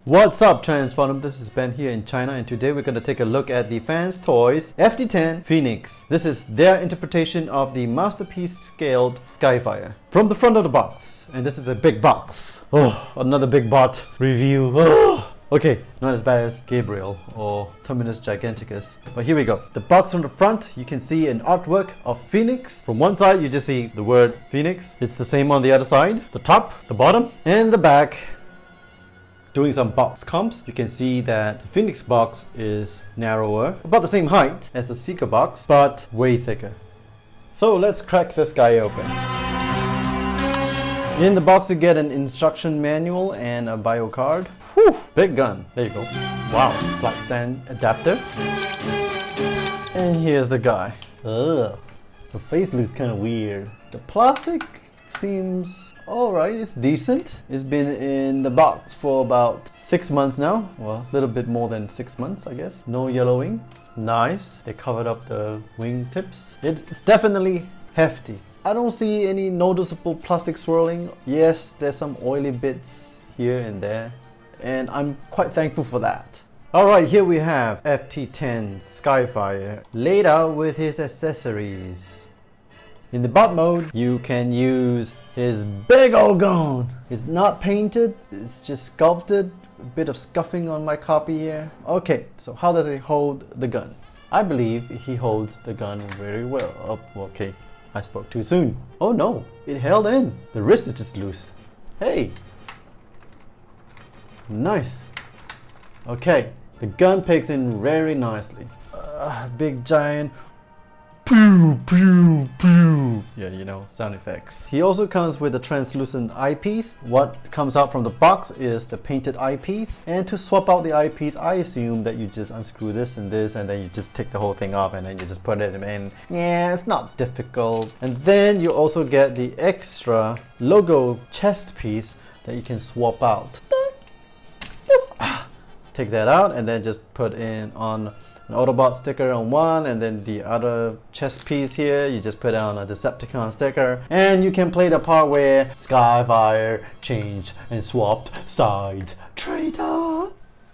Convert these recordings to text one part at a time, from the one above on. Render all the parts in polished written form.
What's up, Transformdom? This is Ben here in China, and today we're going to take a look at the FansToys FT-10 Phoenix. This is their interpretation of the masterpiece scaled Skyfire. From the front of the box, and this is a big box. Oh, another big bot review. Oh. Okay, not as bad as Gabriel or Terminus Giganticus, but here we go. The box on the front, you can see an artwork of Phoenix. From one side, you just see the word Phoenix. It's the same on the other side. The top, the bottom, and the back. Doing some box comps, you can see that the Phoenix box is narrower, about the same height as the Seeker box, but way thicker. So let's crack this guy open. In the box you get an instruction manual and a bio card. Whew, big gun. There you go. Wow, flat stand adapter. And here's the guy. Ugh, the face looks kind of weird. The plastic seems alright, it's decent. It's been in the box for about 6 months now. Well, a little bit more than 6 months, I guess. No yellowing. Nice. They covered up the wing tips. It's definitely hefty. I don't see any noticeable plastic swirling. Yes, there's some oily bits here and there, and I'm quite thankful for that. Alright, here we have FT-10 Skyfire laid out with his accessories. In the bot mode, you can use his big old gun. It's not painted, it's just sculpted. A bit of scuffing on my copy here. Okay, so how does he hold the gun? I believe he holds the gun very well. Oh, okay, I spoke too soon. Oh no, it held in. The wrist is just loose. Hey! Nice. Okay, the gun picks in very nicely. Big giant pew, pew, pew. Yeah, you know, sound effects. He also comes with a translucent eyepiece. What comes out from the box is the painted eyepiece. And to swap out the eyepiece, I assume that you just unscrew this and this, and then you just take the whole thing off and then you just put it in. Yeah, it's not difficult. And then you also get the extra logo chest piece that you can swap out. Take that out and then just put in on an Autobot sticker on one, and then the other chest piece here, you just put on a Decepticon sticker, and you can play the part where Skyfire changed and swapped sides. Traitor!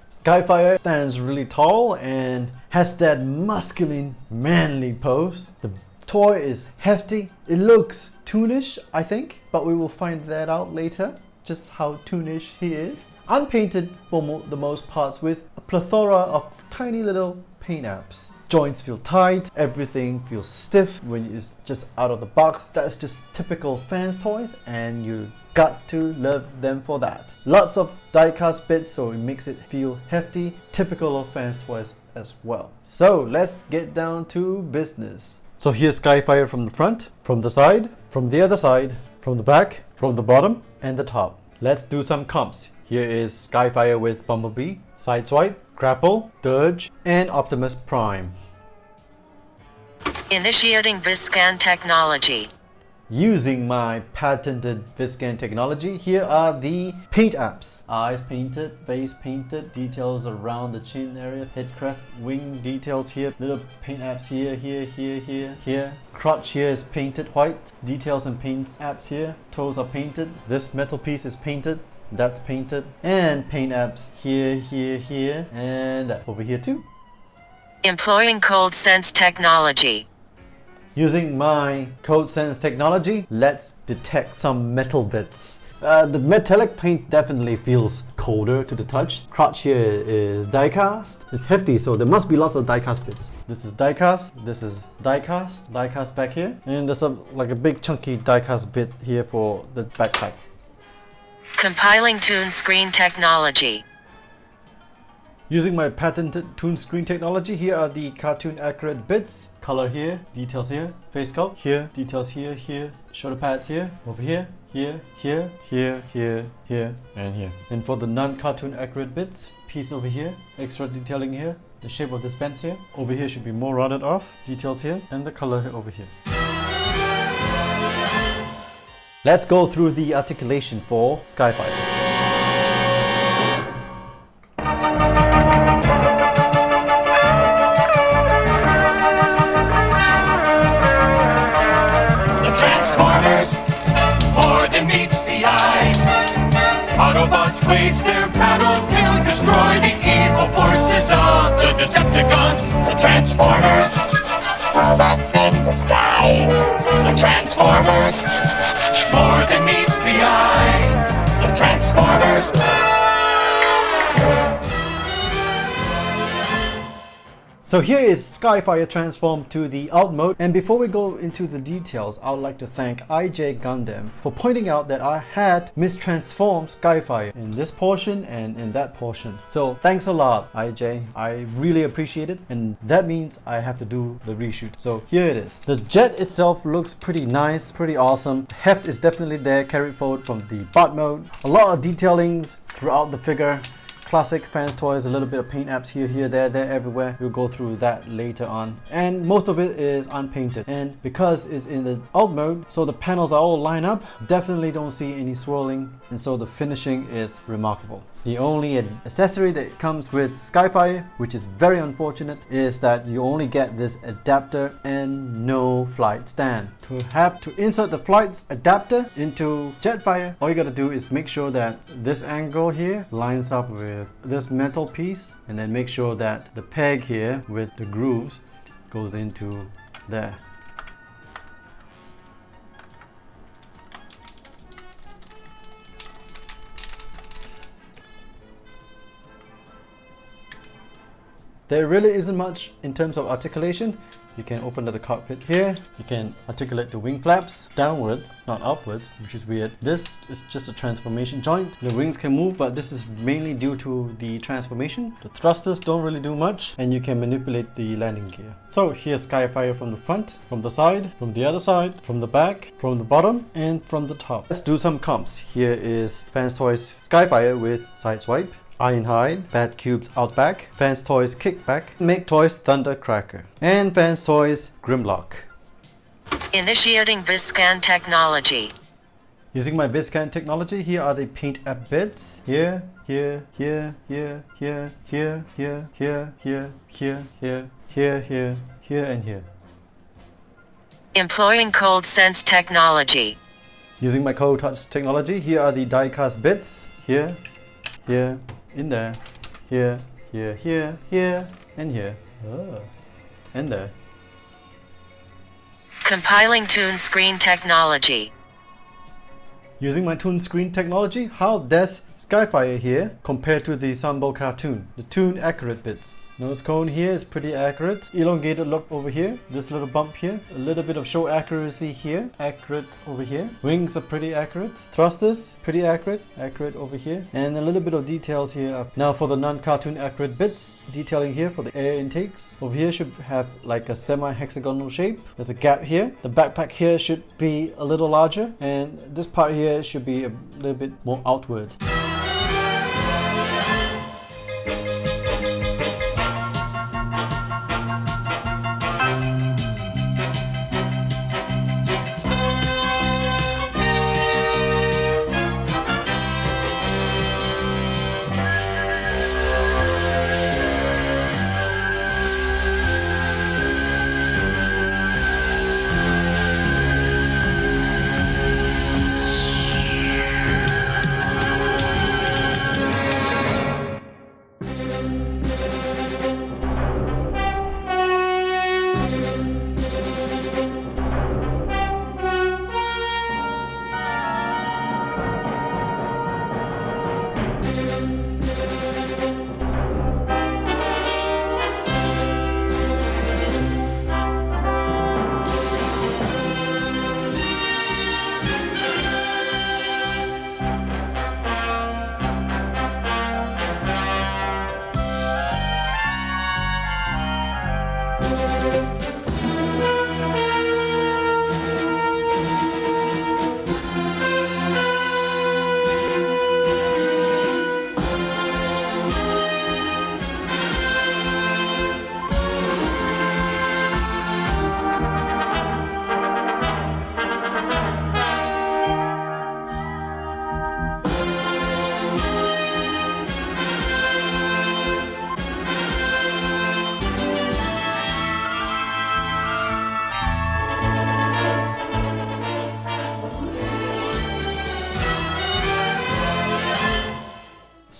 Skyfire stands really tall and has that masculine, manly pose. The toy is hefty. It looks toonish, I think, but we will find that out later. Just how toonish he is. Unpainted for the most parts, with a plethora of tiny little paint apps. Joints feel tight, everything feels stiff when it's just out of the box. That's just typical FansToys, and you got to love them for that. Lots of die-cast bits, so it makes it feel hefty, typical of FansToys as well. So let's get down to business. So here's Skyfire from the front, from the side, from the other side, from the back, from the bottom, and the top. Let's do some comps. Here is Skyfire with Bumblebee, Sideswipe, Grapple, Dirge, and Optimus Prime. Initiating Vscan technology. Using my patented Vscan technology, here are the paint apps. Eyes painted, face painted, details around the chin area, head crest, wing details here, little paint apps here, here. Crotch here is painted white, details and paints apps here, toes are painted, this metal piece is painted, that's painted, and paint apps here, and over here too. Employing Cold Sense technology. Using my Code Sense technology, let's detect some metal bits. The metallic paint definitely feels colder to the touch. Crotch here is die-cast. It's hefty, so there must be lots of die-cast bits. This is die-cast, this is die-cast back here. And there's like a big chunky die-cast bit here for the backpack. Compiling Toon Screen technology. Using my patented Toon Screen technology, here are the cartoon accurate bits. Color here, details here, face sculpt here, details here, shoulder pads here, over here, here, and here. And for the non-cartoon accurate bits, piece over here, extra detailing here, the shape of this fence here. Over here should be more rounded off, details here, and the color over here. Let's go through the articulation for Skyfire. More than meets the eye. Autobots wage their battle to destroy the evil forces of the Decepticons, the Transformers. Robots in disguise. The Transformers. More than meets the eye. The Transformers. So here is Skyfire transformed to the alt mode, and before we go into the details, I would like to thank IJ Gundam for pointing out that I had mistransformed Skyfire in this portion and in that portion. So thanks a lot, IJ. I really appreciate it, and that means I have to do the reshoot. So here it is. The jet itself looks pretty nice, pretty awesome. The heft is definitely there, carried forward from the bot mode. A lot of detailings throughout the figure. Classic FansToys, a little bit of paint apps here, there, everywhere. We'll go through that later on. And most of it is unpainted. And because it's in the alt mode, so the panels are all lined up, definitely don't see any swirling. And so the finishing is remarkable. The only accessory that comes with Skyfire, which is very unfortunate, is that you only get this adapter and no flight stand. To insert the flight adapter into Jetfire, all you gotta do is make sure that this angle here lines up with this metal piece, and then make sure that the peg here with the grooves goes into there. There really isn't much in terms of articulation. You can open the cockpit here. You can articulate the wing flaps downward, not upwards, which is weird. This is just a transformation joint. The wings can move, but this is mainly due to the transformation. The thrusters don't really do much, and you can manipulate the landing gear. So here's Skyfire from the front, from the side, from the other side, from the back, from the bottom, and from the top. Let's do some comps. Here is FansToys Skyfire with side swipe, Ironhide, Bad Cubes Outback, FansToys Kickback, Make Toys Thundercracker, and FansToys Grimlock. Initiating Viscan technology. Using my Viscan technology, here are the paint app bits. Here, here, here, here, here, here, here, here, here, here, here, here, here, here, and here. Employing Cold Sense technology. Using my Cold Touch technology, here are the die-cast bits. Here, here, in there, here, here, here, here, and here. Oh. And there. Compiling Toon Screen technology. Using my Toon Screen technology, how does Skyfire here compare to the Sambo cartoon? The Toon accurate bits. Nose cone here is pretty accurate. Elongated look over here. This little bump here. A little bit of show accuracy here. Accurate over here. Wings are pretty accurate. Thrusters, pretty accurate. Accurate over here. And a little bit of details here up. Now for the non-cartoon accurate bits, detailing here for the air intakes. Over here should have like a semi-hexagonal shape. There's a gap here. The backpack here should be a little larger. And this part here should be a little bit more outward.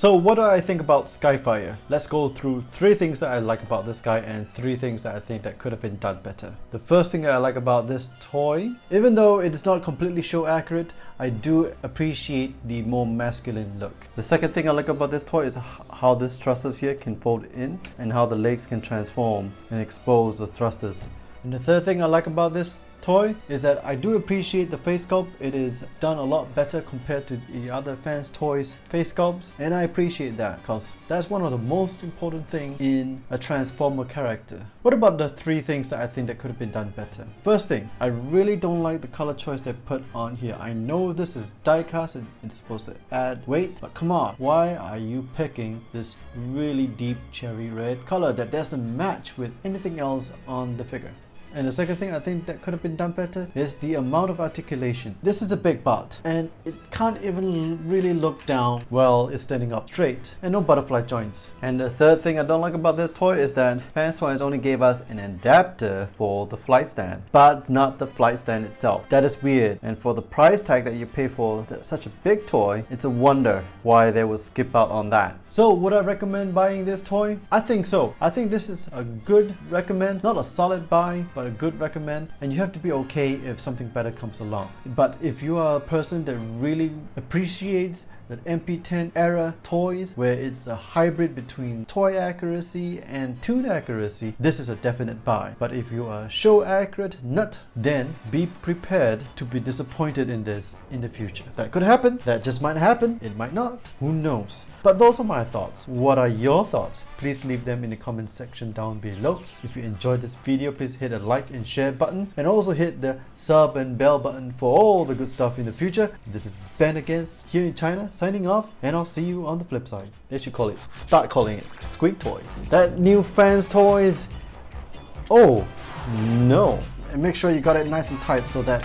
So what do I think about Skyfire? Let's go through 3 things that I like about this guy and 3 things that I think that could have been done better. The first thing that I like about this toy, even though it is not completely show accurate, I do appreciate the more masculine look. The second thing I like about this toy is how this thrusters here can fold in and how the legs can transform and expose the thrusters. And the third thing I like about this toy is that I do appreciate the face sculpt. It is done a lot better compared to the other FansToys face sculpts, and I appreciate that because that's one of the most important things in a Transformer character. What about the 3 things that I think that could have been done better? First thing, I really don't like the color choice they put on here. I know this is die cast and it's supposed to add weight, but come on, why are you picking this really deep cherry red color that doesn't match with anything else on the figure? And the second thing I think that could have been done better is the amount of articulation. This is a big butt and it can't even really look down while it's standing up straight, and no butterfly joints. And the third thing I don't like about this toy is that FansToys only gave us an adapter for the flight stand, but not the flight stand itself. That is weird, and for the price tag that you pay for such a big toy, it's a wonder why they would skip out on that. So would I recommend buying this toy? I think so. I think this is a good recommend, not a solid buy, but a good recommend, and you have to be okay if something better comes along. But if you are a person that really appreciates that FT-10 era toys where it's a hybrid between toy accuracy and tune accuracy, this is a definite buy. But if you are show accurate nut, then be prepared to be disappointed in this in the future. That could happen, that just might happen, it might not, who knows. But those are my thoughts. What are your thoughts? Please leave them in the comment section down below. If you enjoyed this video, please hit a like and share button, and also hit the sub and bell button for all the good stuff in the future. This is Ben Against here in China, signing off, and I'll see you on the flip side. They should start calling it Squeak Toys. That new FansToys, oh no. And make sure you got it nice and tight so that